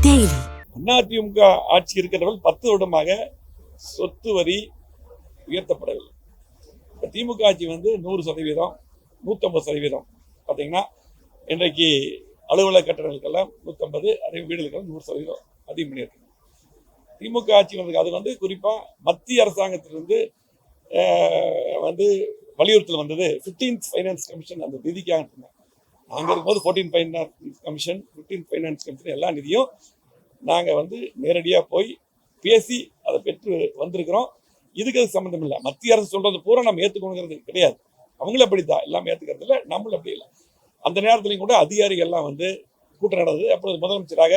Daily. AIADMK ஆட்சி இருக்கிறவர்கள் 10 வருடமாக சொத்து வரி உயர்த்தப்படவில்லை. இப்போ திமுக ஆட்சி 100%, 150% பார்த்தீங்கன்னா இன்றைக்கு அலுவலக கட்டணங்களுக்கெல்லாம் 150, அதே வீடுகளுக்கெல்லாம் 100% அதிகம் பண்ணியிருக்கு. திமுக ஆட்சி அது குறிப்பாக மத்திய அரசாங்கத்திலிருந்து வலியுறுத்தல் வந்தது 15th ஃபைனான்ஸ் கமிஷன் அந்த நிதிக்காக. நாங்கள் இருக்கும்போது 14th finance commission, 15th finance commission எல்லா நிதியும் நாங்கள் நேரடியாக போய் பேசி அதை பெற்று வந்திருக்கிறோம். இதுக்கு அது சம்மந்தம் இல்லை. மத்திய அரசு சொல்றது பூரா நம்ம ஏற்றுக்கணுங்கிறது கிடையாது. அவங்களும் அப்படித்தான், எல்லாமே ஏற்றுக்கிறது இல்லை, நம்மளும் அப்படி இல்லை. அந்த நேரத்துலையும் கூட அதிகாரிகள்லாம் கூட்டம் நடந்தது. அப்பொழுது முதலமைச்சராக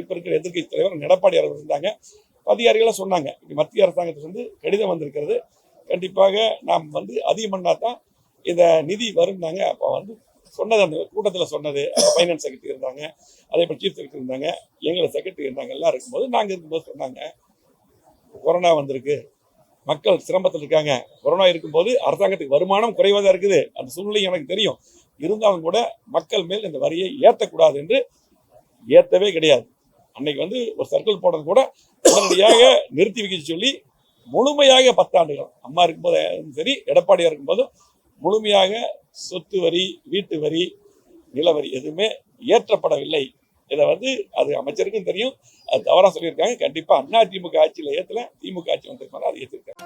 இப்போ இருக்கிற எதிர்க்கட்சி தலைவர் எடப்பாடி அவர்கள் இருந்தாங்க. அதிகாரிகளாக சொன்னாங்க, மத்திய அரசாங்கத்துக்கு கடிதம் வந்திருக்கிறது, கண்டிப்பாக நாம் அதிகம் பண்ணா தான் இந்த நிதி வரும்னாங்க. அப்போ சொன்னது, அந்த கூட்டத்தில் சொன்னது, ஃபைனான்ஸ் செக்ரட்டரி இருந்தாங்க, அதே போல் சீஃப் செக்ரட்டரி இருந்தாங்க, எங்களை செக்ரட்டரி இருந்தாங்க, எல்லாம் இருக்கும்போது நாங்கள் இருக்கும்போது சொன்னாங்க, கொரோனா வந்திருக்கு, மக்கள் சிரமத்தில் இருக்காங்க. கொரோனா இருக்கும்போது அரசாங்கத்துக்கு வருமானம் குறைவாக தான் இருக்குது, அந்த சூழ்நிலை எனக்கு தெரியும். இருந்தாலும் கூட மக்கள் மேல் இந்த வரியை ஏற்றக்கூடாது என்று ஏற்றவே கிடையாது. அன்னைக்கு ஒரு சர்க்கிள் போடுறது கூட உடனடியாக நிறுத்தி வைக்க சொல்லி முழுமையாக 10 ஆண்டுகள் அம்மா இருக்கும்போது சரி, எடப்பாடியாக இருக்கும்போதும் முழுமையாக சொத்து வரி, வீட்டு வரி, நிலவரி எதுவுமே ஏற்றப்படவில்லை. இதை அது அமைச்சருக்கும் தெரியும், அது தவறாக சொல்லியிருக்காங்க. கண்டிப்பாக அதிமுக ஆட்சியில் ஏற்றல, திமுக ஆட்சி வந்திருக்காங்க, அதை ஏற்றிருக்காங்க.